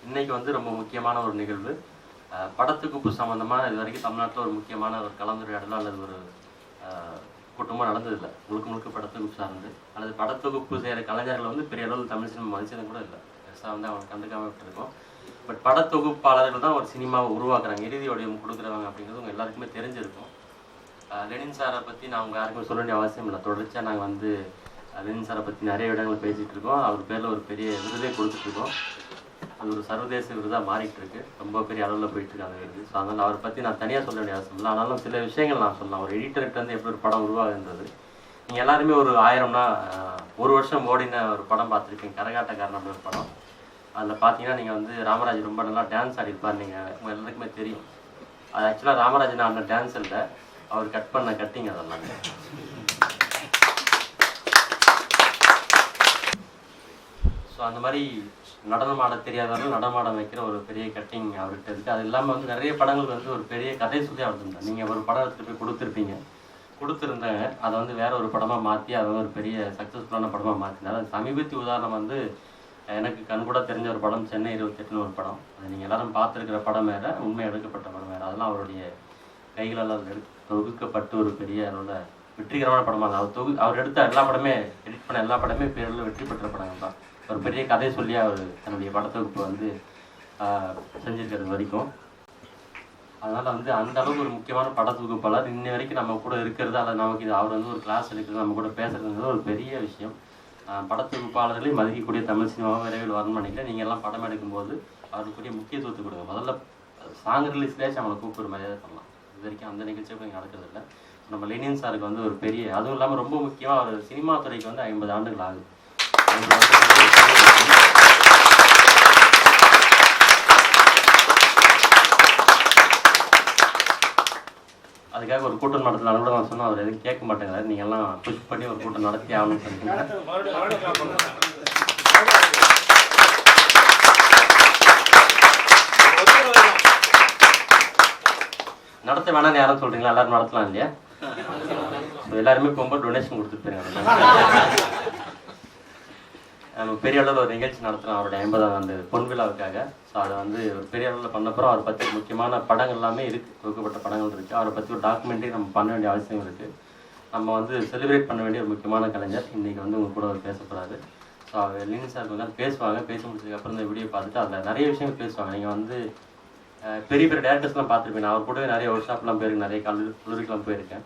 இன்னைக்கு வந்து ரொம்ப முக்கியமான ஒரு நிகழ்வு. படத்துக்குப்பு சம்மந்தமாக இது வரைக்கும் தமிழ்நாட்டில் ஒரு முக்கியமான ஒரு கலந்துரையாடலோ அல்லது ஒரு கூட்டமாக நடந்ததில்லை. முழுக்க முழுக்க படத்தொகுப்பு சார்ந்து அல்லது படத்தொகுப்பு செய்கிற கலைஞர்கள் வந்து பெரிய அளவில் தமிழ் சினிமா மதிச்சதும் கூட இல்லை. பெருசாக வந்து அவங்க கண்டுக்காம விட்டுருக்கோம். பட் படத்தொகுப்பாளர்கள் தான் ஒரு சினிமாவை உருவாக்குறாங்க, இறுதி வடிவம் கொடுக்குறவங்க அப்படிங்கிறது உங்கள் எல்லாருக்குமே தெரிஞ்சிருக்கும். லெனின் சாரை பற்றி நான் உங்கள் யாருக்குமே சொல்ல வேண்டிய அவசியம் இல்லை. தொடர்ச்சியாக நாங்கள் வந்து லெனின் சாரை பற்றி நிறைய இடங்கள் பேசிகிட்டு இருக்கோம். அவர் பேரில் ஒரு பெரிய விருதே கொடுத்துட்ருக்கோம். அது ஒரு சர்வதேச விருதாக மாறிட்டு இருக்கு, ரொம்ப பெரிய அளவில் போயிட்டு இருக்கு அந்த விருது. ஸோ அதனால் அவரை பற்றி நான் தனியாக சொல்ல வேண்டிய அவசியம் இல்லை. ஆனாலும் சில விஷயங்கள் நான் சொல்லலாம். ஒரு எடிட்டர்கிட்ட வந்து எப்படி ஒரு படம் உருவாகுன்றது. நீங்கள் எல்லாருமே ஒரு 1000னா 1 வருஷம் ஓடின ஒரு படம் பார்த்துருப்பீங்க, கரகாட்டக்காரன் அப்படி ஒரு படம். அதில் பார்த்தீங்கன்னா நீங்கள் வந்து ராமராஜ் ரொம்ப நல்லா டான்ஸ் ஆடிருப்பார். நீங்கள் உங்கள் எல்லாருக்குமே தெரியும். அது ஆக்சுவலாக ராமராஜன் ஆடின டான்ஸ் இல்லை, அவர் கட் பண்ண கட்டிங் அதெல்லாம். ஸோ அந்த மாதிரி நடனம் ஆட தெரியாதவர்கள் நடமாட வைக்கிற ஒரு பெரிய கட்டிங் அவர்கிட்ட இருக்குது. அது இல்லாமல் வந்து நிறைய படங்கள் வந்து ஒரு பெரிய கதை சொல்லி அவர்தான். நீங்கள் ஒரு படம் எடுத்துகிட்டு போய் கொடுத்துருந்தாங்க, அதை வந்து வேற ஒரு படமாக மாற்றி அதை வந்து ஒரு பெரிய சக்ஸஸ்ஃபுல்லான படமாக மாற்றினார். அது சமீபத்திய உதாரணம் வந்து எனக்கு கண்கூட தெரிஞ்ச ஒரு படம் சென்னை 28ன்னு ஒரு படம். அது நீங்கள் எல்லாரும் பார்த்துருக்கிற படம் வேறு, உண்மை எடுக்கப்பட்ட படம் வேறு. அதெல்லாம் அவருடைய கைகளால் தொகுக்கப்பட்டு ஒரு பெரிய அளவில் வெற்றிகரமான படமாக தான். அவர் எடுத்த எல்லா படமே, எடிட் பண்ண எல்லா படமே பேரில் வெற்றி பெற்ற படங்கள் தான். ஒரு பெரிய கதை சொல்லி அவர் தன்னுடைய படத்தொகுப்பு வந்து செஞ்சிருக்கிறது வரைக்கும். அதனால் வந்து அந்த அளவுக்கு ஒரு முக்கியமான படத்தொகுப்பாளர் இன்ன வரைக்கும் நம்ம கூட இருக்கிறது, அல்லது நமக்கு இது அவர் வந்து ஒரு கிளாஸ் எடுக்கிறது, நம்ம கூட பேசுறதுங்கிறது ஒரு பெரிய விஷயம். படத்தொகுப்பாளர்களையும் மதிக்கக்கூடிய தமிழ் சினிமாவை விரைவில் வரணும்னு நினைக்கிறேன். நீங்கள் எல்லாம் படம் எடுக்கும்போது அவருக்குரிய முக்கியத்துவத்தை கொடுங்க. முதல்ல சாங் ரிலீஸ்லேயாச்சும் அவங்களை கூப்பிட்டு மரியாதை பண்ணலாம். இது வரைக்கும் அந்த நிகழ்ச்சியை போய் நடக்கிறது இல்லை. நம்ம லெனின் சாருக்கு வந்து ஒரு பெரிய, அதுவும் இல்லாமல் ரொம்ப முக்கியமாக அவர் சினிமா துறைக்கு வந்து 50 ஆண்டுகள் ஆகுது. அதுக்காக ஒரு கூட்டம் நடத்தினாலும் கூட நான் சொன்னால் அவர் எதுவும் கேட்க மாட்டேங்கிறாரு. நீங்கள் எல்லாம் புஷ் பண்ணி ஒரு கூட்டம் நடத்தி ஆகணும்னு சொல்லிட்டு நடத்த வேணாம்னு யாரும் சொல்றீங்களா? எல்லாரும் நடத்தலாம் இல்லையா? எல்லாருமே போகும்போது டொனேஷன் கொடுத்துட்டு போயிருங்க. நம்ம பெரிய அளவில் ஒரு நிகழ்ச்சி நடத்துகிறோம் அவருடைய 50ஆம் ஆண்டு பொன் விழாவுக்காக. ஸோ அதை வந்து ஒரு பெரிய அளவில் பண்ணப்பறம் அவரை பற்றி முக்கியமான படங்கள் எல்லாமே இருக்குது, தொகுக்கப்பட்ட படங்கள் இருக்குது. அவரை பற்றி ஒரு டாக்குமெண்ட்ரி நம்ம பண்ண வேண்டிய அவசியம் இருக்குது. நம்ம வந்து செலிப்ரேட் பண்ண வேண்டிய ஒரு முக்கியமான கலைஞர் இன்றைக்கி வந்து உங்கள் கூட அவர் பேச போகிறாரு. ஸோ அவர் லெனின் சார் வந்து பேசுவாங்க. பேச முடிச்சதுக்கப்புறம் இந்த வீடியோ பார்த்துட்டு அதில் நிறைய விஷயங்கள் பேசுவாங்க. நீங்கள் வந்து பெரிய பெரிய டேரக்டர்ஸ்லாம் பார்த்துருப்பீங்க. அவர் கூடவே நிறைய ஒர்க் ஷாப்லாம் போயிருக்கேன், நிறைய கல்லூரிக்கெலாம் போயிருக்கேன்.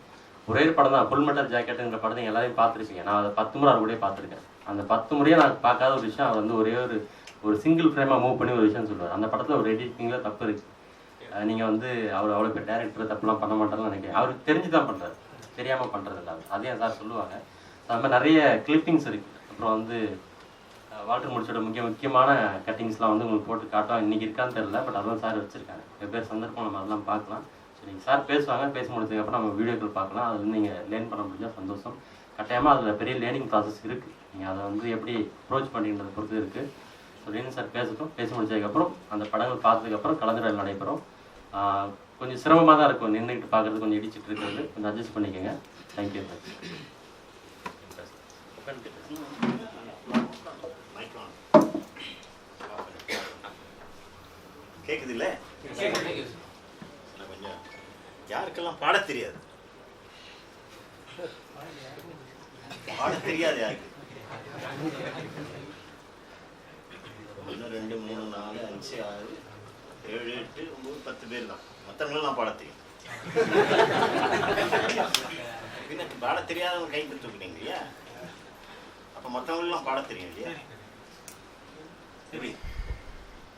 ஒரே ஒரு படம் தான், ஃபுல் மெட்டல் ஜாக்கெட்டுங்கிற படத்தை எல்லாரையும் பார்த்துருப்பீங்க. நான் அதை 10 முறை அவர் கூட பார்த்துருக்கேன். அந்த 10 முறையே நான் பார்க்காத ஒரு விஷயம், அவர் வந்து ஒரே ஒரு சிங்கிள் ஃப்ரேமாக மூவ் பண்ணி ஒரு விஷயம் சொல்லுவார். அந்த படத்தில் ஒரு எடிட்டிங்கில் தப்பு இருக்குது. நீங்கள் வந்து அவர் அவ்வளோ பேர் டேரக்டர் தப்புலாம் பண்ண மாட்டாருன்னு நினைக்கிறேன். அவருக்கு தெரிஞ்சு தான் பண்ணுறாரு, தெரியாமல் பண்ணுறது இல்லை. அதையும் சார் சொல்லுவாங்க. அது மாதிரி நிறைய கிளிப்பிங்ஸ் இருக்குது. அப்புறம் வந்து வால்டர் முடிச்சோட முக்கியமான கட்டிங்ஸ்லாம் வந்து உங்களுக்கு போட்டு காட்டும். இன்றைக்கி இருக்கான்னு தெரியல, பட் அதெல்லாம் சார் வச்சுருக்காங்க. வெவ்வேறு சந்தர்ப்பம் நம்ம அதெல்லாம் பார்க்கலாம். ஸோ நீங்கள் சார் பேசுவாங்க, பேச முடிச்சதுக்கப்புறம் நம்ம வீடியோக்கள் பார்க்கலாம். அது வந்து நீங்கள் லேர்ன் பண்ண முடிஞ்சால் சந்தோஷம். கட்டாயமாக அதில் பெரிய லேர்னிங் ப்ராசஸ் இருக்குது. நீங்கள் அதை வந்து எப்படி அப்ரோச் பண்ணின்றதை பொறுத்து இருக்குது. ஸோ லெனின் சார் பேசட்டும். பேச முடிச்சதுக்கப்புறம் அந்த படங்கள் பார்த்ததுக்கப்புறம் கலந்துரையாடல் நடைபெறும். கொஞ்சம் சிரமமாக தான் இருக்கும், நின்றுக்கிட்டு பார்க்குறது, கொஞ்சம் இடிச்சிட்டு இருக்கிறது, கொஞ்சம் அட்ஜஸ்ட் பண்ணிக்கோங்க. Thank you sir. கேட்குது இல்லை? கொஞ்சம் யாருக்கெல்லாம் பாட தெரியாது? பாட தெரியாது யாருக்கு? 1 2 3 4 5 6 7 8 9 10 பேர் தான். மற்றவங்களும் பாட தெரியும். பாட தெரியாதவங்க கை தூக்குனீங்க இல்லையா? அப்போ மற்றவங்களும் பாட தெரியும் இல்லையா? எப்படி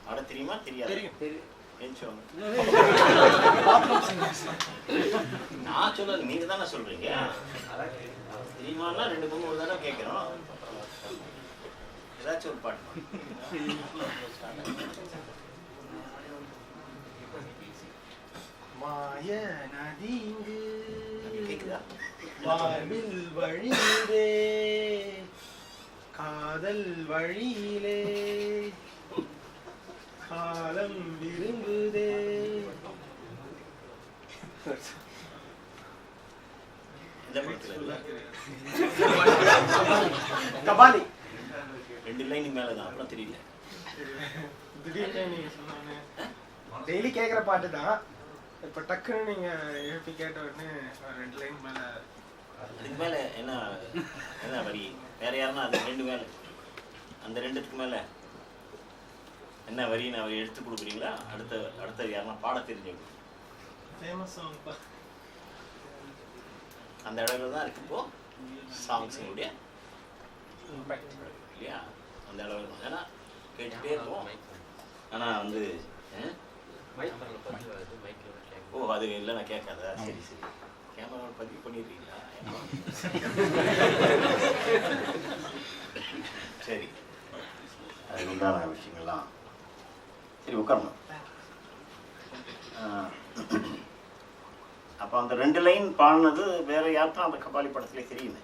பாட தெரியுமா? தெரியாது. நான் சொல்றது நீங்க தானே சொல்றீங்க. தெரியுமான்னா 2 3 ஒரு தடவை கேட்கிறோம். ஏதாச்சும் ஒரு பாட்டு மாய நதிங்கு கேக்குதா? வாழ்வில் வழியிலே காதல் வழியிலே காலம் விரும்புதே. கபாலி 2 லைன் மேலதான், அப்புறம் தெரியல. திடீர்னு நீங்க சொன்னோன்னு டெய்லி கேட்குற பாட்டு தான். இப்போ டக்குன்னு நீங்க எழுப்பி கேட்ட உடனே ஒரு 2 லைன் மேல. அதுக்கு மேல என்ன என்ன வரி வேற யாருன்னா அது 2 மேல அந்த 2க்கு மேல என்ன வரின்னு அவர் எடுத்து கொடுக்குறீங்களா? அடுத்த யாருன்னா பாட தெரிஞ்சவங்க ஃபேமஸ் சாங் பா. அந்த அளவில் தான் இருக்கு இப்போ சாங்ஸினுடைய இல்லையா? அந்த அளவில் தான். ஏன்னா கேட்டுகிட்டே இருப்போம். ஆனால் வந்து ஓ அது இல்லை நான் கேட்காதா? சரி சரி, கேமராவில் பதிவு பண்ணிடுறீங்களா? சரி, அதுக்கு உண்டான விஷயங்கள்லாம் சரி உட்காரணும். அப்போ அந்த 2 லைன் பாடினது வேற யாருக்கும் அந்த கபாலி படத்துல தெரியுமே.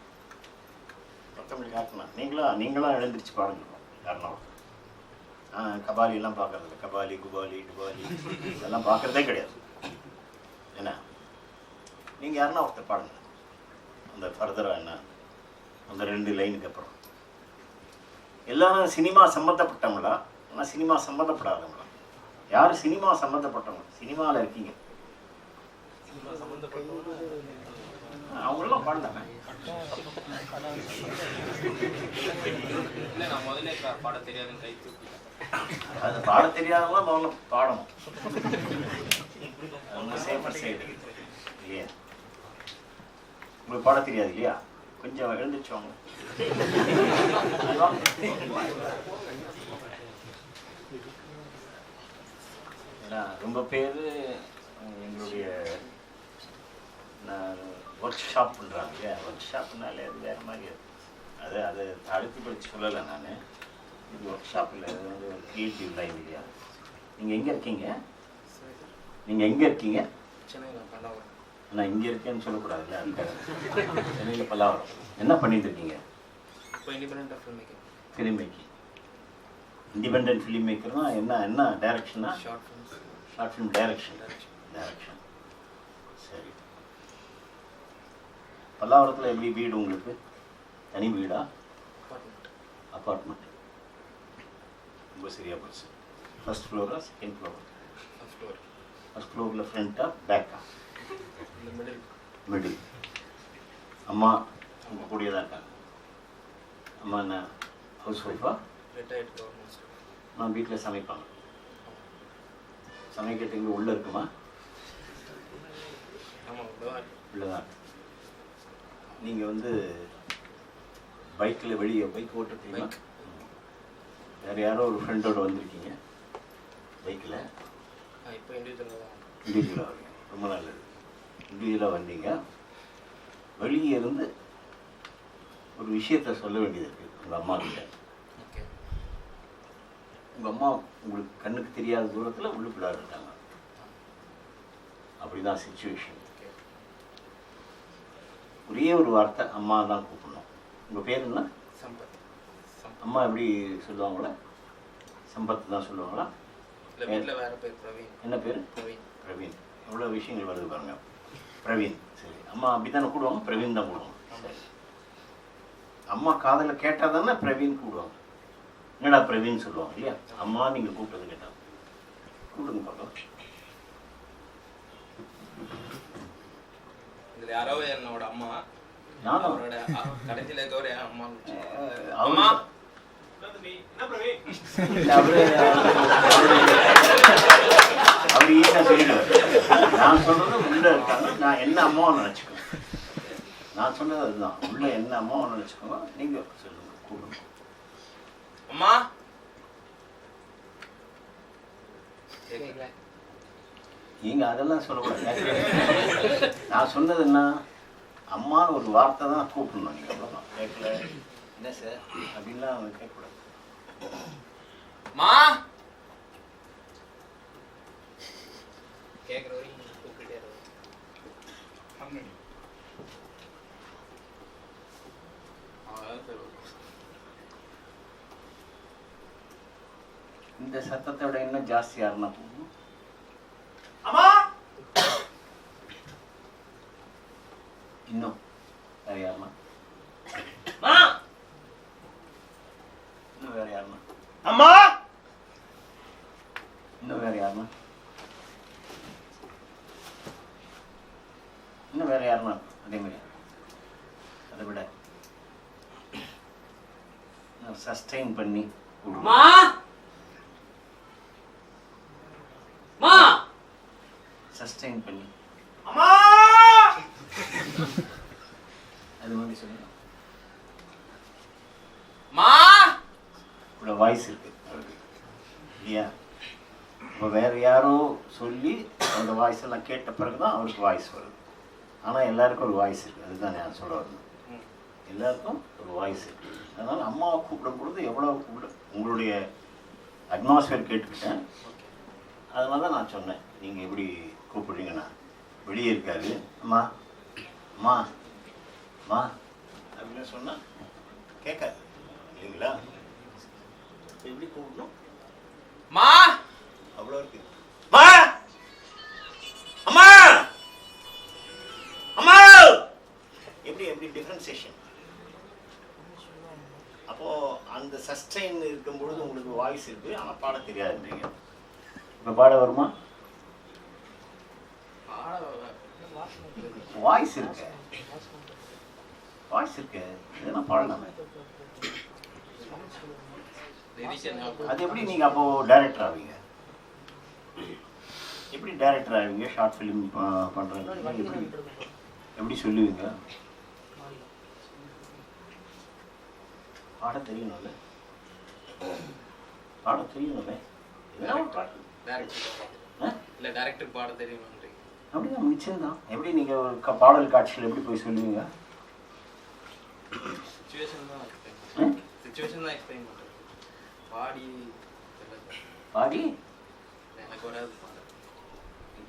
மற்றவங்களுக்கு யாருக்குனா நீங்களா எழுந்திரிச்சு பாடுங்க. காரணம் கபாலி எல்லாம் பார்க்கறது இல்லை. கபாலி குபாலி டுபாலி இதெல்லாம் பார்க்கறதே கிடையாது. என்ன நீங்கள் யாருன்னா ஒருத்தர் பாடுங்க அந்த ஃபர்தராக என்ன அந்த 2 லைனுக்கு அப்புறம். எல்லாரும் சினிமா சம்மந்தப்பட்டவங்களா? ஆனால் சினிமா சம்மந்தப்படாதவங்களா? யார் சினிமா சம்மந்தப்பட்டவங்க? சினிமாவில் இருக்கீங்க அவங்களெல்லாம் பாடலாமே. அது பாட தெரியாதவங்க முதல்ல பாடணும். அவங்க சேஃபர் சைடு இல்லையா? உங்களுக்கு பாட தெரியாது இல்லையா? கொஞ்சம் எழுந்துச்சோங்க. ஏன்னா ரொம்ப பேர் எங்களுடைய ஒர்க் ஷாப் பண்ணுறாங்க இல்லையா? ஒர்க் ஷாப்னாலே அது வேறு மாதிரி. அது அடுத்து படித்து சொல்லலை நான். இது ஒர்க் ஷாப் இல்லை, அது வந்து ஒரு கிரியேட்டிவ் லைன் இல்லையா? நீங்கள் எங்கே இருக்கீங்க? நான் இங்கே இருக்கேன்னு சொல்லக்கூடாதுல்ல. அந்த சென்னையில் பல்லாவரம். என்ன பண்ணிட்டு இருக்கீங்க? Film making. இண்டிபெண்டன்ட் ஃபிலிம் மேக்கர்னா என்ன டைரக்ஷனா? Short film direction. சரி, பல்லாவரத்தில் எப்படி வீடு உங்களுக்கு? தனி வீடா? அப்பார்ட்மெண்ட். ரொம்ப சரியாக போச்சு. First Flora second Flora? First ஃப்ளோரில் ஃப்ரண்ட்டா பேக்கா? மிடில். அம்மா உங்கள் கூடிய தான் இருக்காங்க. அம்மா என்ன ஹவுஸ் ஒய்ஃபா? நான் வீட்டில் சமைப்பாங்க. சமைக்கிறதுக்கு உள்ளே இருக்குமா? உள்ளதான். நீங்கள் வந்து பைக்கில் வெளியே பைக் ஓட்டுறீங்களா? வேறு யாரோ ஒரு ஃப்ரெண்டோடு வந்திருக்கீங்க பைக்கில்? இண்டிவிஜுவலாக வரீங்க. ரொம்ப நல்லது. இண்டிவிஜுவலாக வந்தீங்க. வெளியே இருந்து ஒரு விஷயத்த சொல்ல வேண்டியது இருக்குது உங்கள் அம்மா கிட்ட. உங்கள் அம்மா உங்களுக்கு கண்ணுக்கு தெரியாத தூரத்தில் உள்ளுக்குள்ளார இருக்காங்க. அப்படிதான் சிச்சுவேஷன். ஒரே ஒரு வார்த்தை அம்மா தான் கூப்பிடணும். உங்கள் பேர் என்ன? சம்பத். அம்மா எப்படி சொல்லுவாங்களா? சம்பத் தான் சொல்லுவாங்களா? என்ன பேர்? பிரவீன். எவ்வளோ விஷயங்கள் வருது பாருங்க. பிரவீன். சரி, அம்மா அப்படி தானே கூடுவாங்க? பிரவீன் தான் கூடுவாங்க. அம்மா காதில் கேட்டால் தானே பிரவீன் கூடுவாங்க. என்னடா பிரவீன் சொல்லுவாங்க இல்லையா? அம்மா நீங்கள் கூப்பிட்டது கேட்டாங்க. கூப்பிடுங்க பார்க்கலாம். யாரோ என்னோட அம்மா. அவரோட கடைசியில் இருக்கவர் என் அம்மா. அம்மா அவர் ஈஸியாக சொல்லிடுவார். நான் சொல்றது உள்ள இருக்காங்க. நான் என்ன அம்மாவை நினச்சிக்கோங்க. நான் சொன்னது அதுதான். உள்ள என்ன அம்மாவை நினச்சிக்கோங்க. நீங்கள் சொல்லுங்க, கூப்பிடுங்க. அம்மா நீங்க அதெல்லாம் சொல்லக்கூடாது. நான் சொன்னது என்ன? அம்மான்னு ஒரு வார்த்தை தான் கூப்பிடணும். நீங்க அவ்வளோதான். கேட்கல என்ன சார் அப்படின்லாம் அவங்க கேட்கக்கூடாது. மா கேட்குற வரைக்கும் கூப்பிட்டே இந்த சத்தத்தை விட இன்னும் ஜாஸ்தி யாருன்னா போகணும். இன்னும் வேற யாருன்னா? இன்னும் வேற யாருன்னா? அம்மா யாருன்னா? இன்னும் வேற யாருன்னா அதே மாதிரி அதை விட சஸ்டெயின் பண்ணி மா மா சஸ்டெயின் பண்ணி அம்மா அது மாதிரி சொல்லணும். மா இவ்வளோ வாய்ஸ் இருக்கு இல்லையா? இப்போ வேற யாரோ சொல்லி அந்த வாய்ஸ் எல்லாம் கேட்ட பிறகு தான் அவருக்கு வாய்ஸ் வருது. ஆனால் எல்லாருக்கும் ஒரு வாய்ஸ் இருக்குது. அதுதான் நான் சொல்ல வரணும். எல்லாருக்கும் ஒரு வாய்ஸ் இருக்குது. அதனால் அம்மாவை கூப்பிடும் பொழுது எவ்வளோ உங்களுடைய அட்மாஸ்பியர் கேட்டுக்கிட்டேன். அதனால தான் நான் சொன்னேன் நீங்கள் எப்படி கூப்பிடுறீங்கன்னா வெளியே இருக்காரு அம்மா அம்மா அம்மா அப்படின்னு சொன்னால் கேட்காது இல்லைங்களா? எப்படி கூப்பிடணும்? மா அவ்வளோ இருக்கு. மா அம்மா அம்மா எப்படி எப்படி டிஃப்ரென்சியேஷன். அப்போ அந்த சஸ்டெயின் இருக்கும் பொழுது உங்களுக்கு வாய்ஸ் இருக்கு, ஆனால் பாட தெரியாதுன்றீங்க. இப்போ பாட வருமா? வாய்ஸ் இருக்கு, வாய்ஸ் இருக்கு, இதெல்லாம் பாடலாமே. அது எப்படி நீங்க அப்போ டைரக்டர் ஆவீங்க? எப்படி டைரக்டர் ஆவீங்க? ஷார்ட் ஃபிலிம் பண்றீங்க, எப்படி எப்படி சொல்லுவீங்க? பாட தெரியணும்ல, பாட தெரியணும்ல. இல்ல டைரக்டர் பாட தெரியும். அப்படிதான் நிச்சயம்தான். எப்படி நீங்க ஒரு பாடல் காட்சியில் எப்படி போய் சொல்லுவீங்க? சிச்சுவேஷன் தான் எக்ஸ்பிளைன் பண்றேன். பாடி எனக்கு வராது.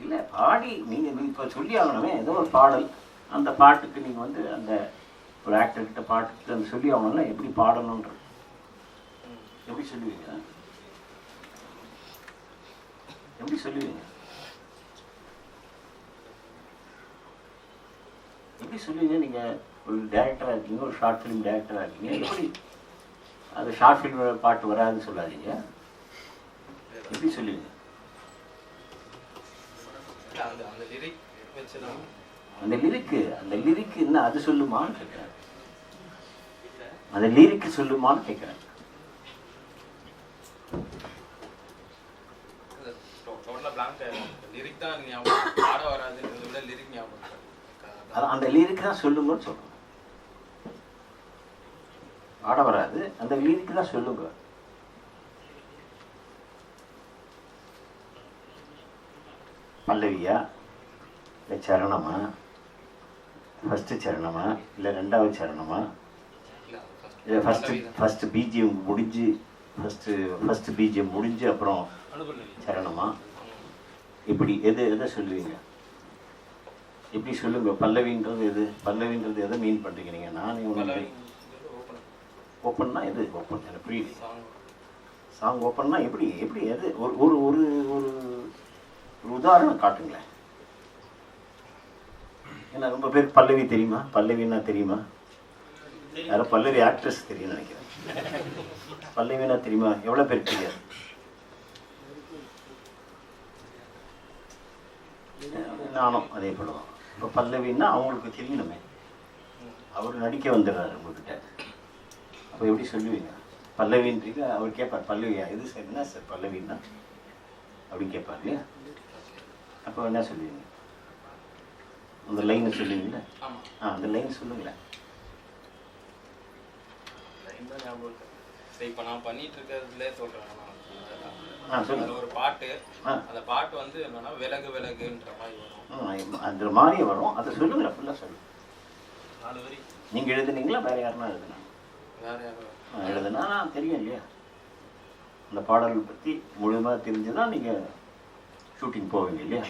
இல்லை பாடி நீங்கள் இப்போ சொல்லி ஆகணுமே. ஏதோ ஒரு பாடல், அந்த பாட்டுக்கு நீங்கள் வந்து அந்த ஒரு ஆக்டர்கிட்ட பாட்டுக்கு அந்த சொல்லி ஆகணும்ல. எப்படி பாடணுன்ற எப்படி சொல்லுவீங்க? எப்படி சொல்லுவீங்க? எப்படி சொல்லுவீங்க? நீங்கள் ஒரு டைரக்டராக இருக்கீங்க, ஒரு ஷார்ட் ஃபிலிம் டைரக்டராக இருக்கீங்க. எப்படி அது ஷார்ட் ஃபிலிம் பாட்டு வராதுன்னு சொல்லாதீங்க. எப்படி சொல்லுவீங்க? அந்த லிரிக்கு என்ன அது சொல்லுமான்னு கேட்குறேன். அந்த லிரிக்கு சொல்லுமான்னு கேட்குறேன். அந்த லிரிக் தான் சொல்லுங்கன்னு சொல்றேன். ஆட வராது, அந்த லிரிக் தான் சொல்லுங்க. பல்லவியா இல்லை சரணமா? ஃபஸ்ட்டு சரணமா இல்லை ரெண்டாவது சரணமா? இல்லை ஃபஸ்ட்டு பிஜிஎம் முடிஞ்சு ஃபஸ்ட்டு பிஜிஎம் முடிஞ்சு அப்புறம் சரணமா? இப்படி எதை சொல்லுவீங்க? எப்படி சொல்லுங்க? பல்லவின்றது எதை மீன் பண்ணுறீங்க நீங்கள்? நான் ஒன்று ஓப்பன்னா எது ஓப்பன்? எனக்கு புரியல. சாங் ஓப்பன்னா எப்படி எப்படி எது? ஒரு ஒரு ஒரு உதாரணம் காட்டுங்களேன். ஏன்னா ரொம்ப பேருக்கு பல்லவி தெரியுமா? பல்லவின்னா தெரியுமா? யாரும் பல்லவி ஆக்ட்ரஸ் தெரியும்னு நினைக்கிறேன். பல்லவினா தெரியுமா? எவ்வளோ பேருக்கு தெரியாது? நானும் அதே போலதான். இப்போ பல்லவின்னா அவங்களுக்கு தெரியணுமே. அவர் நடிக்க வந்துடுறாரு உங்ககிட்ட. அப்போ எப்படி சொல்லுவீங்க? பல்லவின்றீங்க. அவர் கேட்பார் பல்லவியா எது சார், என்ன சார் பல்லவின்னா அப்படின்னு கேட்பார் இல்லையா? அப்போ என்ன சொல்லுவீங்க? அந்த லைனை சொல்லுவீங்களா? அந்த லைன் சொல்லுங்களேன். இப்ப நான் பண்ணிட்டு இருக்கிறதுல சொல்றேன். ஒரு பாட்டு, அந்த பாட்டு வந்து என்னன்னா விலகு விலகுன்ற மாதிரி வரும். அந்த மாதிரி வரும். அதை சொல்லுங்க, ஃபுல்லா சொல்லுங்க. 4 வரி நீங்க எழுதுனீங்களா வேற யாருன்னா எழுதுனா? வேற யாரும் எழுதுனா தெரியும் இல்லையா? அந்த பாடல் பற்றி முழுமையாக தெரிஞ்சுதான் நீங்க ஷூட்டிங் போவீங்க இல்லையா?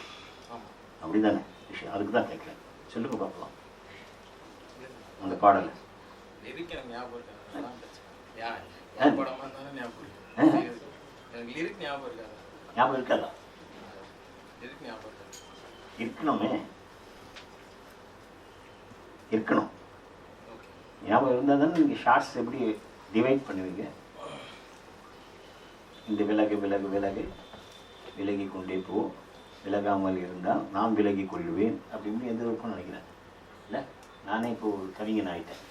அப்படிதானே விஷயம். அதுக்கு தான் கேட்குறேன். சொல்லுங்க பார்க்கலாம் அந்த பாடலை. லிரிக் எனக்கு ஞாபகம் இருக்காது. படமா இருந்தாலும் ஞாபகம் இருக்கு. எனக்கு லிரிக் ஞாபகம் இருக்காது. ஞாபகம் இருக்காதா? லிரிக் ஞாபகம் இருக்காது. இருக்கணுமே, இருக்கணும். ஞாபகம் இருந்தால் தானே நீங்கள் ஷார்ட்ஸ் எப்படி டிவைட் பண்ணுவீங்க? இந்த விலகு விலகு விலகு விலகி கொண்டே போ, விலகாமல் இருந்தால் நான் விலகி கொள்வேன் அப்படின்னு எந்த இருக்கும்னு நினைக்கிறேன். இல்லை, நானே இப்போ ஒரு கவிஞன் ஆகிட்டேன்.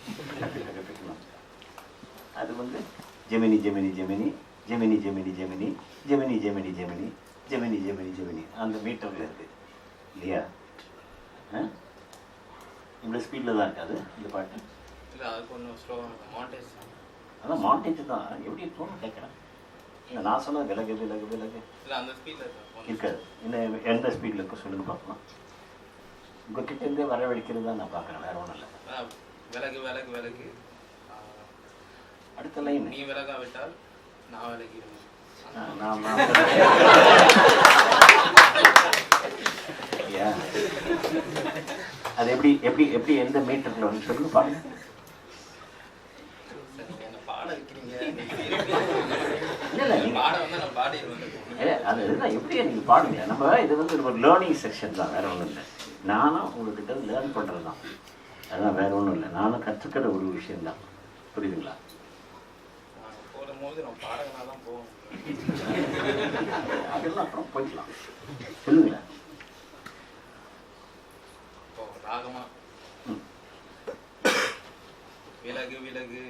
அது வந்து ஜெமினி ஜெமினி ஜெமினி ஜெமினி ஜெமினி ஜெமினி ஜெமினி ஜெமினி ஜெமினி ஜெமினி ஜெமினி ஜெமினி அந்த மீட்டரில் இருக்குது இல்லையா? இவ்வளோ ஸ்பீடில் தான் இருக்காது இந்த பாட்டு. இல்லை, அது கொஞ்சம் ஸ்லோவாக மாண்டேஜ். அதான் மாண்டேஜ் தான். எப்படி இருக்கும்னு கேட்குறேன். இல்லை, நான் சொன்னது விலகு விலகு விலகு இல்லை, அந்த ஸ்பீடில் இருக்காது. இன்னும் எந்த ஸ்பீடில் இருக்க சொல்லுங்க பார்க்கலாம். உங்கள் கிட்டேருந்தே வரவழைக்கிறது தான் நான் பார்க்குறேன், வேறு ஒன்றும் இல்லை. விலகு விலகு விலகு. அடுத்த லைன் நீ விலகாவிட்டால் நான் விலகிடுவேன். அது எப்படி எப்படி எப்படி எந்த மீட்டரில் வந்து சொல்லுங்க பாருங்க. என்ன பாட வைக்கிறீங்க? இல்லை நீங்கள் பாட வந்து நான் பாடிடுவேன். அது இதுதான் எப்படியா நீங்கள் பாடுங்க. நம்ம இது வந்து ஒரு லேர்னிங் செக்ஷன் தான், வேறு ஒன்றும் இல்லை. நானும் உங்கள்கிட்ட லேர்ன் பண்ணுறது தான், அதுதான், வேறு ஒன்றும் இல்லை. நானும் கற்றுக்கிற ஒரு விஷயந்தான். புரியுதுங்களா? போடும்போது நம்ம பாடகனாக தான் போவோம். அதெல்லாம் அப்புறம் போய்க்கலாம். சொல்லுங்களேன். இப்போ ராகமா விலகு விலகு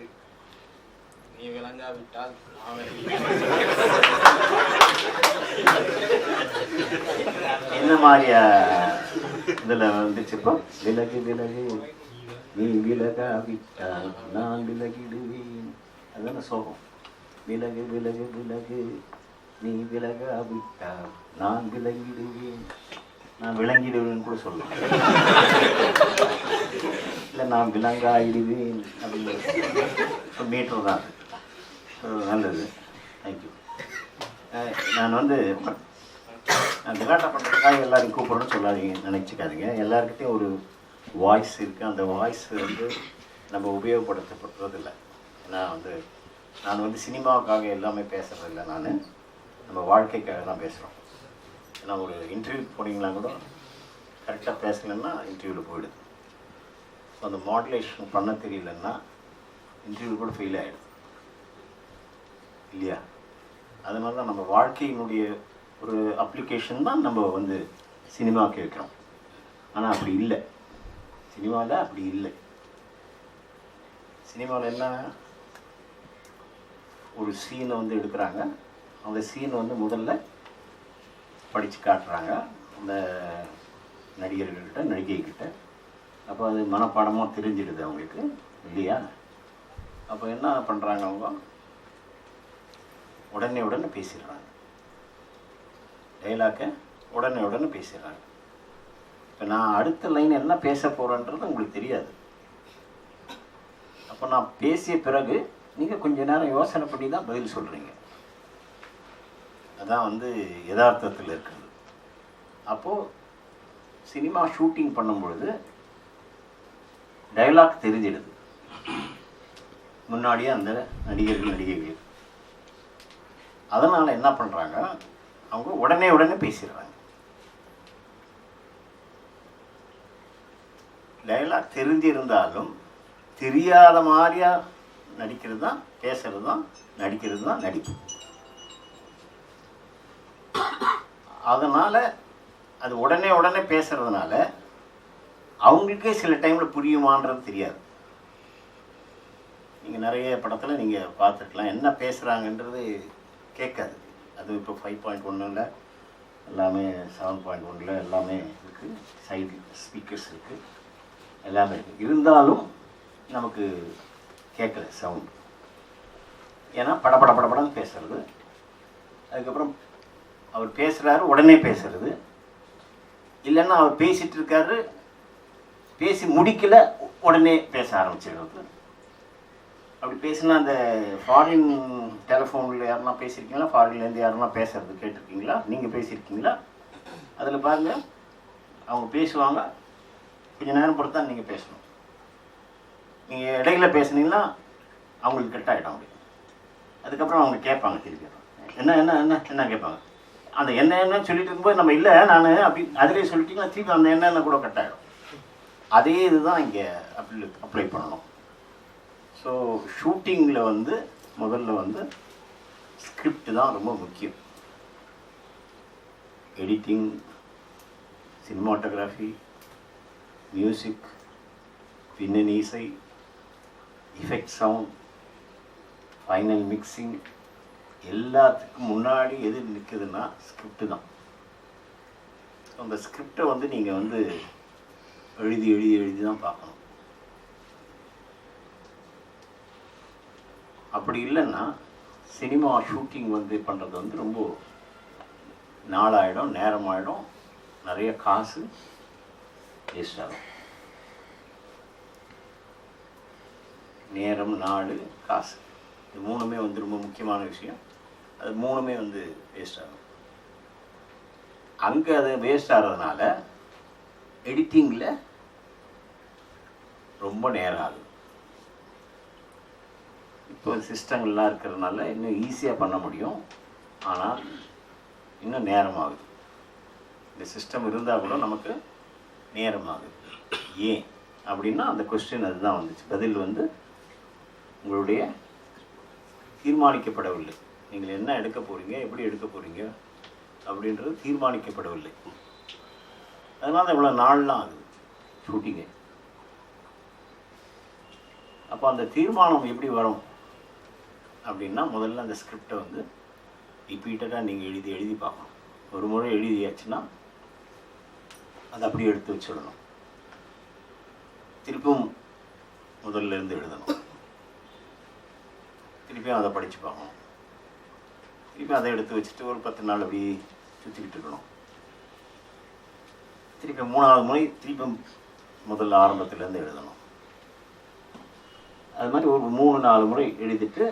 நீ விளங்காவிட்டால் நான் என்ன மாதிரியா இதில் வந்துச்சு இப்போ? விலகு விலகு நீ விலகாவிட்டால் நான் விலகிடுவேன். அதுதானே சோகம். விலகு விலகு விலகு நீ விலகாவிட்டால் நான் விலகிடுவேன். நான் விளங்கிடுவேன்னு கூட சொல்லலாம். இல்லை, நான் விலங்காயிடுவேன் அப்படின்னு மீட்டர் தான். நல்லது, தேங்க்யூ. நான் வந்து விளையாட்ட பண்ணுறதுக்காக எல்லாரையும் கூப்பிட்றேன்னு சொல்லாதீங்க, நினச்சிக்காதீங்க. எல்லாருக்கிட்டையும் ஒரு வாய்ஸ் இருக்குது. அந்த வாய்ஸ் வந்து நம்ம உபயோகப்படுத்தப்படுறதில்லை. ஏன்னா வந்து நான் வந்து சினிமாவுக்காக எல்லாமே பேசுகிறதில்ல. நான் நம்ம வாழ்க்கைக்காக தான் பேசுகிறோம். ஏன்னா ஒரு இன்டர்வியூ போனீங்களா கூட கரெக்டாக பேசலைன்னா இன்டர்வியூவில் போயிடுது. ஸோ அந்த மாடுலேஷன் பண்ண தெரியலன்னா இன்டர்வியூ கூட ஃபெயில் ஆகிடுது இல்லையா? அதனால தான் நம்ம வாழ்க்கையினுடைய ஒரு அப்ளிகேஷன் தான் நம்ம வந்து சினிமாவுக்கு வைக்கிறோம். ஆனால் அப்படி இல்லை, சினிமாவில் அப்படி இல்லை. சினிமாவில் என்ன, ஒரு சீனை வந்து எடுக்கிறாங்க, அந்த சீனை வந்து முதல்ல படித்து காட்டுறாங்க அந்த நடிகர்கள்கிட்ட நடிகைக்கிட்ட. அப்போ அது மனப்பாடமாக தெரிஞ்சிடுது அவங்களுக்கு இல்லையா? அப்போ என்ன பண்ணுறாங்க, அவங்க உடனே பேசிடுறாங்க, டைலாக்கை உடனே பேசிடுறாங்க. இப்போ நான் அடுத்த லைன் என்ன பேச போகிறேன்றது உங்களுக்கு தெரியாது. அப்போ நான் பேசிய பிறகு நீங்கள் கொஞ்சம் நேரம் யோசனை பண்ணி தான் பதில் சொல்கிறீங்க. அதான் வந்து யதார்த்தத்தில் இருக்கிறது. அப்போது சினிமா ஷூட்டிங் பண்ணும்பொழுது டைலாக் தெரிஞ்சிடுது முன்னாடியே அந்த நடிகைகள். அதனால் என்ன பண்ணுறாங்க, அவங்க உடனே பேசிடுறாங்க. டைலாக் தெரிஞ்சிருந்தாலும் தெரியாத மாதிரியா நடிக்கிறது தான், பேசுறது தான், நடிக்கிறது தான் நடிப்பு. அதனால் அது உடனே பேசுறதுனால அவங்களுக்கே சில டைமில் புரியுமான்றது தெரியாது. நீங்கள் நிறைய படத்தில் நீங்கள் பார்த்துருக்கலாம், என்ன பேசுகிறாங்கன்றது கேட்காது. அது இப்போ 5.1 எல்லாமே 7.1 எல்லாமே இருக்குது, சைடு ஸ்பீக்கர்ஸ் இருக்குது, எல்லாமே இருக்குது. இருந்தாலும் நமக்கு கேட்கல சவுண்டு. ஏன்னா படப்படன்னு பேசுறது, அதுக்கப்புறம் அவர் பேசுகிறாரு உடனே பேசுறது, இல்லைன்னா அவர் பேசிகிட்டு இருக்காரு, பேசி முடிக்கலை உடனே பேச ஆரம்பிச்சிடுறது. அப்படி பேசினா அந்த ஃபாரின் டெலிஃபோனில் யாருன்னா பேசியிருக்கீங்களா? ஃபாரின்லேருந்து யாருன்னா பேசுகிறது கேட்டிருக்கீங்களா? நீங்கள் பேசியிருக்கீங்களா? அதில் பாருங்கள், அவங்க பேசுவாங்க, கொஞ்சம் நேரம் பொறுத்து தான் நீங்கள் பேசணும். நீங்கள் இடையில பேசுனீங்கன்னா அவங்களுக்கு கட் ஆகிடும். அப்படி அதுக்கப்புறம் அவங்க கேட்பாங்க, திருப்பி என்ன கேட்பாங்க. அந்த என்ன சொல்லிட்டு இருக்கும்போது நம்ம இல்லை நான் அப்படி அதிலே சொல்லிட்டீங்கன்னா திருப்பி அந்த என்ன கூட கட் ஆகிடும். அதே இதுதான் இங்கே அப்ளை பண்ணணும். ஸோ ஷூட்டிங்கில் வந்து முதல்ல வந்து ஸ்கிரிப்ட் தான் ரொம்ப முக்கியம். எடிட்டிங், சினிமாட்டோகிராஃபி, மியூசிக், பின்னணி இசை, எஃபெக்ட் சவுண்ட், ஃபைனல் மிக்சிங், எல்லாத்துக்கும் முன்னாடி எது நிற்குதுன்னா ஸ்கிரிப்டு தான். அந்த ஸ்கிரிப்டை வந்து நீங்கள் வந்து எழுதி எழுதி எழுதி தான் பார்க்கணும். அப்படி இல்லைன்னா சினிமா ஷூட்டிங் வந்து பண்ணுறது வந்து ரொம்ப நாளாயிடும், நேரமாயிடும், நிறைய காசு வேஸ்ட் ஆகும். நேரம், நாள், காசு, இது மூணுமே வந்து ரொம்ப முக்கியமான விஷயம். அது மூணுமே வந்து வேஸ்ட் ஆகும். அங்கே அது வேஸ்ட் ஆகிறதுனால எடிட்டிங்கில் ரொம்ப நேரம் ஆகுது. இப்போ சிஸ்டங்கள்லாம் இருக்கிறதுனால இன்னும் ஈஸியாக பண்ண முடியும், ஆனால் இன்னும் நேரம் ஆகுது. இந்த சிஸ்டம் இருந்தால் கூட நமக்கு நேரம் ஆகுது. ஏன் அப்படின்னா அந்த கொஸ்டின் அதுதான் வந்துச்சு. பதில் வந்து உங்களுடைய தீர்மானிக்கப்படவில்லை. நீங்கள் என்ன எடுக்க போகிறீங்க, எப்படி எடுக்க போகிறீங்க அப்படின்றது தீர்மானிக்கப்படவில்லை. அதனால் இவ்வளோ நாள்லாம் ஆகுது ஷூட்டிங்கு. அப்போ அந்த தீர்மானம் எப்படி வரும் அப்படின்னா, முதல்ல அந்த ஸ்கிரிப்டை வந்து ரிப்பீட்டடாக நீங்கள் எழுதி எழுதி பார்க்கணும். ஒரு முறை எழுதியாச்சுன்னா அதை அப்படியே எடுத்து வச்சிடணும். திருப்பும் முதல்ல இருந்து எழுதணும். திருப்பியும் அதை படித்து பார்க்கணும். திருப்பி அதை எடுத்து வச்சுட்டு ஒரு 10 நாள் அப்படி சுற்றிக்கிட்டு இருக்கணும். திருப்பி 3வது முறை திருப்பி முதல்ல ஆரம்பத்துலேருந்து எழுதணும். அது மாதிரி ஒரு 3-4 முறை எழுதிட்டு,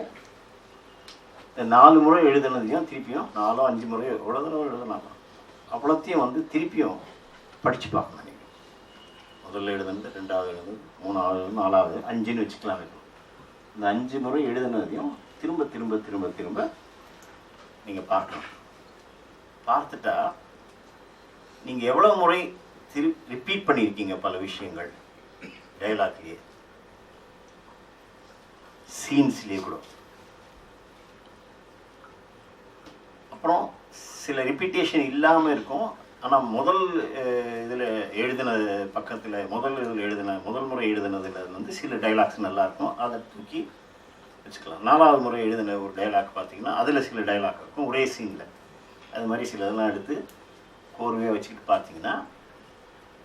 இந்த 4 முறை எழுதுனதையும் திருப்பியும் 4-5 முறை எவ்வளோ தடவை எழுதலாம், அவ்வளோத்தையும் வந்து திருப்பியும் படித்து பார்க்கணும். நீங்கள் முதல்ல எழுதுனது, 2வது எழுதுனது, 3வது, 4வது, 5ன்னு வச்சுக்கலாம். இந்த 5 முறை எழுதுனதையும் திரும்ப திரும்ப திரும்ப திரும்ப நீங்கள் பார்க்கணும். பார்த்துட்டா நீங்கள் எவ்வளோ முறை ரிப்பீட் பண்ணியிருக்கீங்க பல விஷயங்கள், டைலாக்லேயே, சீன்ஸ்லேயே கூட. அப்புறம் சில ரிப்பீட்டேஷன் இல்லாமல் இருக்கும். ஆனால் முதல் இதில் எழுதின பக்கத்தில் முதல் முறை எழுதினதில் வந்து சில டைலாக்ஸ் நல்லாயிருக்கும், அதை தூக்கி வச்சுக்கலாம். 4வது முறை எழுதின ஒரு டைலாக் பார்த்தீங்கன்னா அதில் சில டைலாக் இருக்கும் ஒரே சீனில். அது மாதிரி சிலதெல்லாம் எடுத்து கோர்வையாக வச்சுக்கிட்டு பார்த்தீங்கன்னா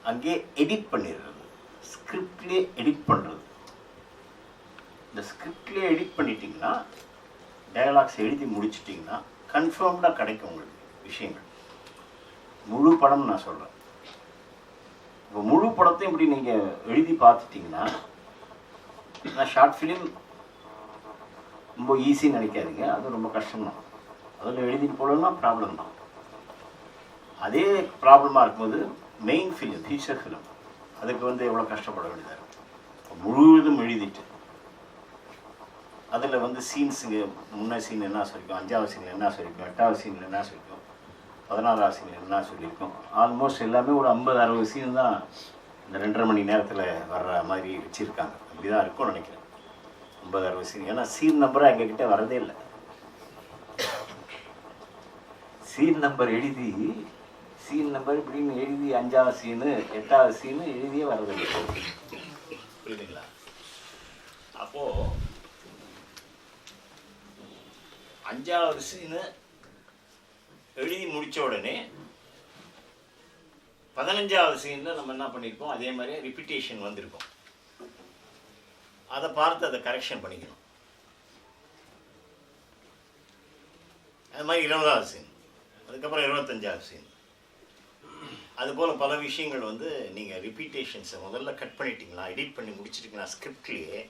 அங்கேயே எடிட் பண்ணிடுறது, ஸ்கிரிப்ட்லேயே எடிட் பண்ணுறது. இந்த ஸ்கிரிப்ட்லேயே எடிட் பண்ணிட்டீங்கன்னா, டைலாக்ஸ் எழுதி முடிச்சிட்டிங்கன்னா கன்ஃபார்ம்டாக கிடைக்கும் உங்களுக்கு விஷயங்கள். முழு படம் நான் சொல்கிறேன். இப்போ முழு படத்தையும் இப்படி நீங்கள் எழுதி பார்த்துட்டிங்கன்னா, நான் ஷார்ட் ஃபிலிம் ரொம்ப ஈஸின்னு நினைக்காதீங்க, அது ரொம்ப கஷ்டம் தான். அதில் எழுதிட்டு போடணும்னா ப்ராப்ளம் தான். அதே ப்ராப்ளமாக இருக்கும்போது மெயின் ஃபிலிம், ஃபீச்சர் ஃபிலிம், அதுக்கு வந்து எவ்வளோ கஷ்டப்பட வேண்டியதாக இருக்கும். முழுவதும் எழுதிட்டு அதில் வந்து சீன்ஸுங்க, முன்ன சீன் என்ன சொல்லியிருக்கோம், 5வது சீனில் என்ன சொல்லியிருக்கோம், 8வது சீனில் என்ன சொல்லியிருக்கோம், 16வது சீனில் என்ன சொல்லியிருக்கோம், ஆல்மோஸ்ட் எல்லாமே ஒரு 50-60 சீன் தான் இந்த 2.5 மணி நேரத்தில் வர்ற மாதிரி வச்சுருக்காங்க. அப்படி தான் இருக்கும்னு நினைக்கிறேன், 50-60 சீன். ஏன்னா சீன் நம்பராக எங்ககிட்ட வரதே இல்லை. சீன் நம்பர் எழுதி, சீன் நம்பர் இப்படின்னு எழுதி 5வது சீனு 8வது சீனு எழுதியே வரதில்லை. புரியுதுங்களா? அப்போது 5வது சீனு எழுதி முடித்த உடனே 15வது சீனில் நம்ம என்ன பண்ணியிருக்கோம், அதே மாதிரியே ரிப்பீட்டேஷன் வந்திருக்கும். அதை பார்த்து அதை கரெக்ஷன் பண்ணிக்கணும். அது மாதிரி 20வது சீன், அதுக்கப்புறம் 25வது சீன், அதுபோல் பல விஷயங்கள் வந்து நீங்கள் ரிப்பீட்டேஷன்ஸை முதல்ல கட் பண்ணிட்டீங்களா, எடிட் பண்ணி முடிச்சிட்டிங்களா ஸ்கிரிப்ட்லேயே,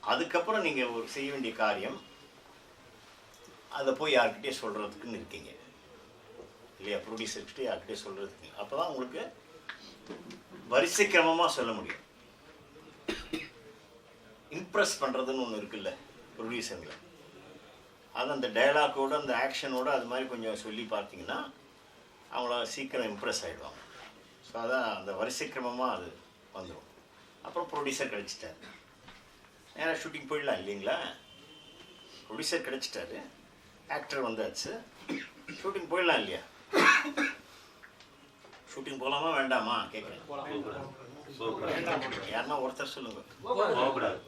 அதுக்கப்புறம் நீங்கள் ஒரு செய்ய வேண்டிய காரியம் அதை போய் யார்கிட்டயே சொல்கிறதுக்குன்னு இருக்கீங்க இல்லையா, ப்ரொடியூசர்கிட்ட யார்கிட்டயே சொல்கிறதுக்கு. அப்போ தான் உங்களுக்கு வரிசை கிரமமாக சொல்ல முடியும். இம்ப்ரெஸ் பண்ணுறதுன்னு ஒன்று இருக்குல்ல ப்ரொடியூசரில், அது அந்த டைலாக்கோடு அந்த ஆக்ஷனோடு அது மாதிரி கொஞ்சம் சொல்லி பார்த்தீங்கன்னா அவங்கள சீக்கிரம் இம்ப்ரெஸ் ஆகிடுவாங்க. ஸோ அதான் அந்த வரிசை கிரமமாக அது வந்துடும். அப்புறம் ப்ரொடியூசர் கிடச்சிட்டாரு, நேராக ஷூட்டிங் போயிடலாம் இல்லைங்களா. ப்ரொடியூசர் கிடச்சிட்டாரு, ஆக்டர் வந்தாச்சு, ஷூட்டிங் போயிடலாம் இல்லையா. ஷூட்டிங் போகலாமா வேண்டாமா கேட்குறேன். யாருன்னா ஒருத்தர் சொல்லுங்க. போகக்கூடாது.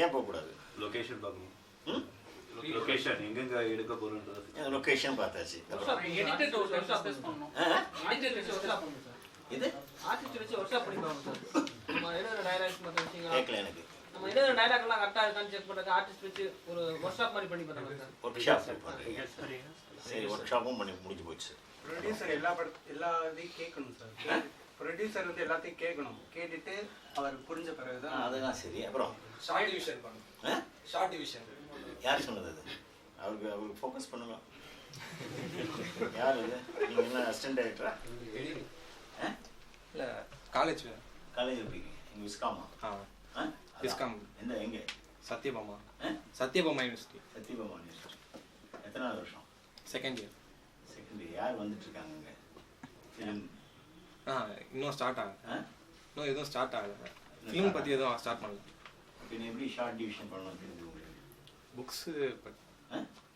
ஏன் போகக்கூடாது? லொகேஷன் பார்க்கணும். லொகேஷன் எங்கெங்க எடுக்க போறோன்றது. லொகேஷன் பார்த்தாச்சு. எடிட்டர் ஒரு ஒர்க்ஷாப் பேஸ் பண்ணனும். எடிட்டர் வச்சு ஒர்க்ஷாப் பண்ணனும் சார். இது ஆர்டிஸ்ட் வச்சு ஒர்க்ஷாப் பண்ணிப்பாங்க சார். நம்ம எழுதுற டயலாக்ஸ் மத்த விஷயங்கள் கேட்கல எனக்கு. நம்ம எழுதுற டயலாக் எல்லாம் கரெக்ட்டா இருக்கான்னு செக் பண்றது ஆர்டிஸ்ட் வச்சு ஒரு ஒர்க்ஷாப் மாதிரி பண்ணி பார்த்தாங்க சார். ஒர்க்ஷாப் சரி, ஒர்க்ஷாப்பும் பண்ணி முடிஞ்சு போச்சு. ப்ரொடியூசர் எல்லாத்தையும் கேட்கணும் சார். ப்ரொடியூசர் வந்து எல்லாத்தையும் கேட்கணும். கேட்டுட்டு அவருக்கு புரிஞ்ச பிறகுதான் அதுதான் சரி. அப்புறம் ஷார்ட் டிவிஷன் பண்ணணும். ஷார்ட் டிவிஷன் யார் சொன்னது அது? அவருக்கு ஃபோக்கஸ் பண்ணுங்க. யார் அது? நீங்கள் என்ன அசிஸ்டன்ட் டைரக்டரா? இல்லை காலேஜ் காலேஜ் எப்படிங்க? எங்கள் விஸ்காமா? விஸ்காம். எந்த எங்கே? சத்யபாமா. சத்யபாமா யூனிவர்சிட்டி. சத்யபாமா யூனிவர்சிட்டி. எத்தனாவது வருஷம்? Second year. Second year. யார் வந்துட்டு இருக்காங்க இங்கே? ஃபிலிம் இன்னும் ஸ்டார்ட் ஆகல. இன்னும் எதுவும் ஸ்டார்ட் ஆகல. ஃபிலிம் பற்றி எதுவும் ஸ்டார்ட் பண்ணல. பின்ன எப்படி ஷார்ட் டிவிஷன் பண்ணணும் தெரிஞ்சு உங்களுக்கு?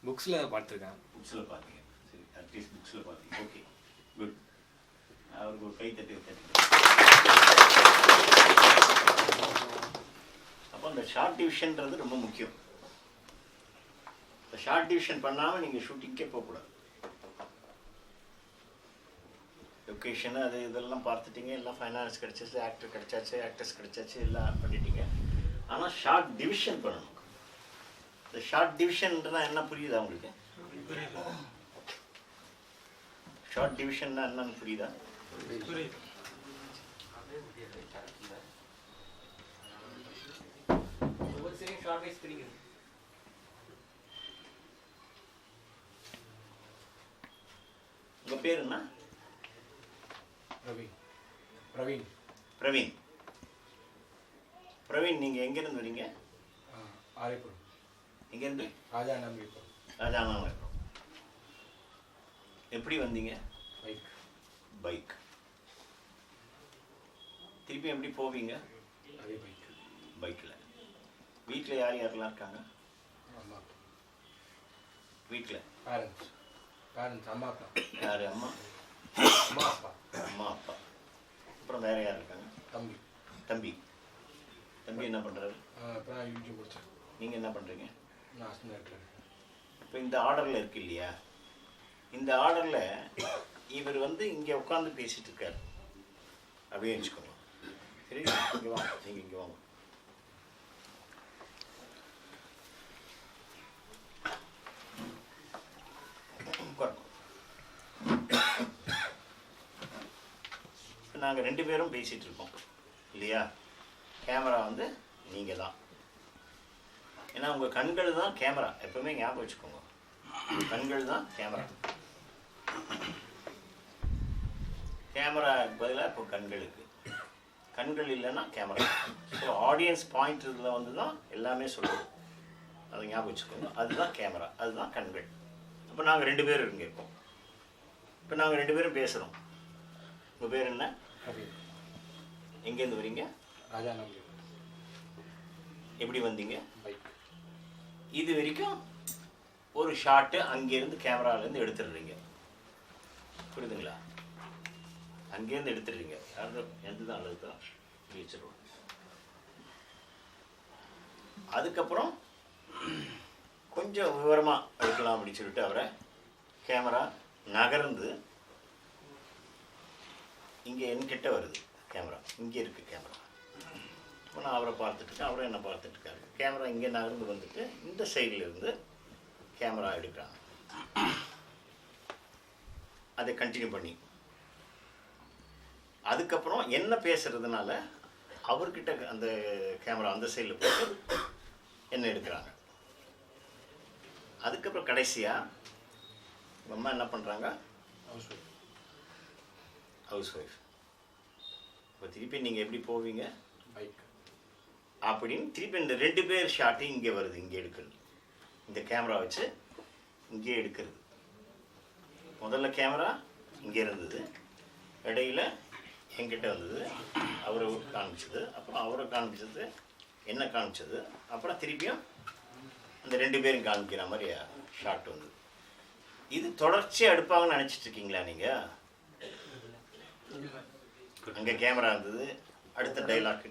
புக்ஸில் பார்த்துருக்கேன். புக்ஸில் பார்த்தீங்க. சரி, அட்லீஸ்ட் புக்ஸில் பார்த்தீங்க. Okay, good. அவருக்கு ஒரு கை தட்டி அப்போ இந்த ஷார்ட் டிவிஷன்ன்றது ரொம்ப முக்கியம். இந்த ஷார்ட் டிவிஷன் பண்ணாமல் நீங்கள் ஷூட்டிங்கே போகக்கூடாது. லொக்கேஷனு அது இதெல்லாம் பார்த்துட்டீங்க, எல்லாம் ஃபைனான்ஸ் கிடச்சிச்சு, ஆக்டர் கிடச்சாச்சு, ஆக்டர்ஸ் கிடச்சாச்சு, எல்லாம் பண்ணிட்டீங்க. ஆனால் ஷார்ட் டிவிஷன் பண்ணணும். இந்த ஷார்ட் டிவிஷன்னா என்ன புரியுதா உங்களுக்கு? ஷார்ட் டிவிஷன்னா என்னன்னு புரியுதா? ஒரு சீன் ஷார்ட் வைஸ் பிரிக்குது. உங்கள் பேர் என்ன? பிரவீன். பிரவீன். பிரவீன், நீங்கள் எங்கேருந்து வரீங்க? ஆரிப்புரம். எங்கேருந்து? ராஜாநம்பிபுரம். ராஜாநம்பிபுரம். எப்படி வந்தீங்க? பைக். பைக். திருப்பி எப்படி போவீங்க? அதே பைக். பைக்கில். வீட்டில் யார் யாரெல்லாம் இருக்காங்க? அம்மா. வீட்டில் பேரண்ட்ஸ் அம்மா அப்பா. யார்? அம்மா அப்பா. அம்மா அப்பா. அப்புறம் வேறு யார் இருக்காங்க? தம்பி. தம்பி. தம்பி என்ன பண்ணுறாரு? இப்போ நான் யூஜி முடித்தேன். நீங்கள் என்ன பண்ணுறீங்க? நான் அசிஸ்டன்ட் டைரக்டர். இப்போ இந்த ஆர்டரில் இருக்கு இல்லையா, இந்த ஆர்டரில் இவர் வந்து இங்கே உட்காந்து பேசிகிட்டு இருக்கார் அப்படியே வச்சுக்கோங்க. சரி, இங்கே வாங்க, நீங்கள் இங்கே வாங்க. நாங்கள் 2 பேரும் பேசிகிட்டு இருக்கோம் இல்லையா? கேமரா வந்து நீங்கள் தான். ஏன்னா உங்கள் கண்கள் தான் கேமரா. எப்பவுமே ஞாபகம் வச்சுக்கோங்க, கண்கள் தான் கேமரா. கேமராவுக்கு பதிலாக இப்போ கண்களுக்கு. கண்கள் இல்லைன்னா கேமரா. ஸோ ஆடியன்ஸ் பாயிண்ட் இதில் வந்து தான் எல்லாமே சொல்லுவோம். அதை ஞாபகம் வச்சுக்கோங்க. அதுதான் கேமரா, அதுதான் கண்கள். இப்போ நாங்கள் 2 பேரும் இங்கே இருக்கோம். இப்போ நாங்கள் 2 பேரும் பேசுகிறோம். உங்கள் பேர் என்ன? எங்கேருந்து வரீங்க? ராஜாநம்பிபுரம். எப்படி வந்தீங்க? பைக். இது வரைக்கும் ஒரு ஷாட்டு அங்கேருந்து கேமராலேருந்து எடுத்துடுறீங்க. புரியுதுங்களா? அங்கேருந்து எடுத்துடுறீங்க. யாரும் எந்த தான் அளவு தான் வச்சிருவோம். அதுக்கப்புறம் கொஞ்சம் விவரமாக எடுக்கலாம் அப்படின்னு சொல்லிட்டு அவரை கேமரா நகர்ந்து இங்கே என்கிட்ட வருது. கேமரா இங்கே இருக்குது. கேமரா இப்போ நான் அவரை பார்த்துட்ருக்கேன், அவரை என்ன பார்த்துட்ருக்காரு. கேமரா இங்கே நகர்ந்து வந்துட்டு இந்த சைடில் இருந்து கேமரா எடுக்கிறாங்க. அதை கண்டினியூ பண்ணி அதுக்கப்புறம் என்ன பேசுகிறதுனால அவர்கிட்ட அந்த கேமரா அந்த சைடில் போட்டு என்ன எடுக்கிறாங்க. அதுக்கப்புறம் கடைசியாக அம்மா என்ன பண்ணுறாங்க? House wife. இப்போ திருப்பி நீங்கள் எப்படி போவீங்க? பைக். அப்படின்னு திருப்பி இந்த 2 பேர் ஷாட்டு இங்கே வருது. இங்கே எடுக்கிறது. இந்த கேமரா வச்சு இங்கே எடுக்கிறது. முதல்ல கேமரா இங்கே இருந்தது, இடையில என்கிட்ட வந்தது, அவரை காமிச்சது, அப்புறம் அவரை காமிச்சது, என்ன காமிச்சது, அப்புறம் திருப்பியும் அந்த 2 பேரும் காமிக்கிற மாதிரி ஷாட் வந்தது. இது தொடர்ச்சியாக எடுப்பாங்கன்னு நினச்சிட்டு இருக்கீங்களா நீங்கள்? அங்கே கேமரா இருந்தது, அடுத்த டைலாக்கு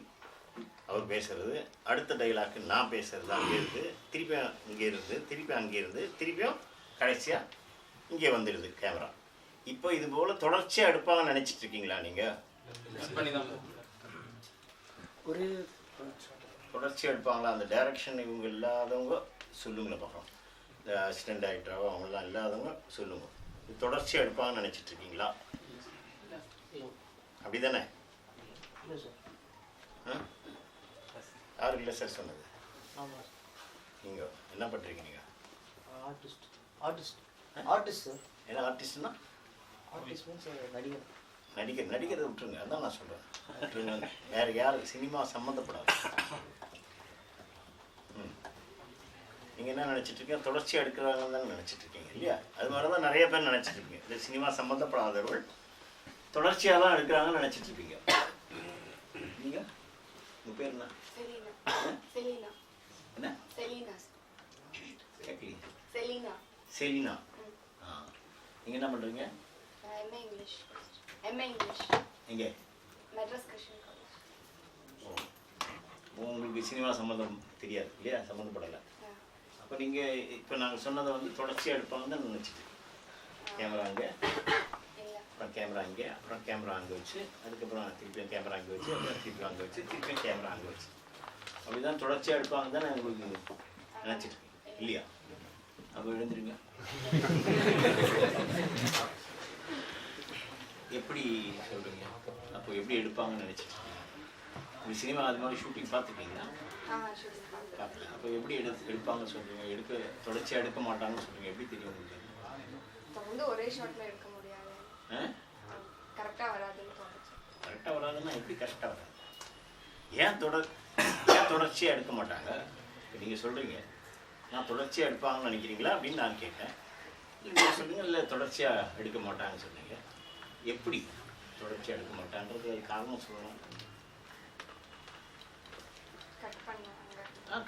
அவர் பேசுறது, அடுத்த டைலாக்கு நான் பேசுறது, அங்கே இருந்து திருப்பியும் இங்கே இருந்து திருப்பி அங்கே இருந்து திருப்பியும் கடைசியாக இங்கே வந்துடுது கேமரா. இப்போ இது போல் தொடர்ச்சியாக எடுப்பாங்கன்னு நினச்சிட்டு இருக்கீங்களா நீங்கள்? ஒரு தொடர்ச்சியாக எடுப்பாங்களா? அந்த டைரக்ஷன் இவங்க இல்லாதவங்க சொல்லுங்களேன் பார்க்கலாம். இந்த அசிஸ்டன்ட் டைரக்டராகவோ அவங்களாம் இல்லாதவங்க சொல்லுங்க. இது தொடர்ச்சியாக எடுப்பாங்கன்னு நினச்சிட்டு இருக்கீங்களா? அப்படி தானே? யாரும் இல்லை சார் சொன்னது. நீங்கள் என்ன பண்ணுறீங்க? நீங்கள் ஆர்டிஸ்ட் சார். என்ன ஆர்டிஸ்ட்னா? ஆர்டிஸ்ட் மீன்ஸ் நடிகர். நடிக்கிறதை விட்டுருங்க, அதான் நான் சொல்கிறேன். விட்டுருங்க, வேறு யாரும் சினிமா சம்மந்தப்படாது. நீங்கள் என்ன நினச்சிட்ருக்கீங்க? தொடர்ச்சியாக எடுக்கிறாங்கன்னு தானே நினச்சிட்ருக்கீங்க இல்லையா? அது மாதிரி தான் நிறைய பேர் நினச்சிட்ருக்கீங்க. இந்த சினிமா சம்மந்தப்படாதவர்கள் தொடர்ச்சியாக தான் எடுக்கிறாங்கன்னு நினச்சிட்ருக்கீங்க. நீங்கள் உங்கள் பேர் என்ன? என்ன? செலினா. நீங்கள் என்ன பண்ணுறீங்க? எங்கே? உங்களுக்கு சினிமா சம்மந்தம் தெரியாது இல்லையா? சம்மந்தப்படலை. அப்போ நீங்கள் இப்போ நாங்கள் சொன்னதை வந்து தொடர்ச்சியாக எடுப்பாங்கன்னு தான் நினச்சிட்டு கேமரா அங்கே, அப்புறம் கேமரா இங்கே, அப்புறம் கேமரா அங்கே வச்சு, அதுக்கப்புறம் திருப்பியும் கேமரா அங்கே வச்சு, அப்புறம் திருப்பியும் அங்கே வச்சு, திருப்பியும் கேமரா அங்கே வச்சு, அப்படி தான் தொடர்ச்சியாக எடுப்பாங்க தானே உங்களுக்கு நினச்சிட்டு இல்லையா? அப்போ எழுந்துருங்க. எப்படி சொல்கிறீங்க? அப்போ எப்படி எடுப்பாங்கன்னு நினச்சிட்டு உங்கள் சினிமா அது மாதிரி ஷூட்டிங் பார்த்துருக்கீங்களா? பார்க்கல. அப்போ எப்படி எடுப்பாங்கன்னு சொல்கிறீங்க? தொடர்ச்சியாக எடுக்க மாட்டாங்கன்னு சொல்கிறீங்க, எப்படி தெரியும் உங்களுக்கு? ஒரே ஷாட்ல எடுக்க முடியாது. கரெக்டாக வராதுன்னா எப்படி கரெக்டாக வராது? ஏன் தொடர்ச்சியாக எடுக்க மாட்டாங்க? நீங்கள் சொல்கிறீங்க நான் தொடர்ச்சியாக எடுப்பாங்கன்னு நினைக்கிறீங்களா அப்படின்னு நான் கேட்டேன். நீங்கள் சொல்லுங்கள் இல்லை தொடர்ச்சியாக எடுக்க மாட்டாங்கன்னு சொன்னீங்க. எப்படி தொடர்ச்சியாக எடுக்க மாட்டான்றது அது காரணம் சொல்லணும்.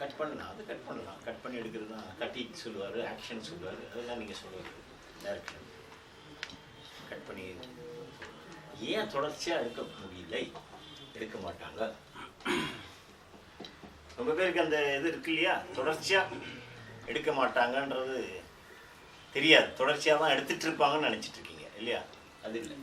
கட் பண்ணலாம், அது கட் பண்ணலாம். கட் பண்ணி எடுக்கிறது தான் கட்டிங் சொல்லுவார், ஆக்ஷன் சொல்லுவார், அதெல்லாம் நீங்கள் சொல்லுவார். டைரக்ஷன் கட் பண்ணி ஏன் தொடர்ச்சியாக எடுக்க முடியலை, எடுக்க மாட்டாங்க? ரொம்ப பேருக்கு அந்த இது இருக்கு இல்லையா? தொடர்ச்சியாக எடுக்க மாட்டாங்கன்றது தெரியாது, தொடர்ச்சியாக தான் எடுத்துகிட்டு இருப்பாங்கன்னு நினச்சிட்டு இருக்கீங்க இல்லையா? அது இல்லை.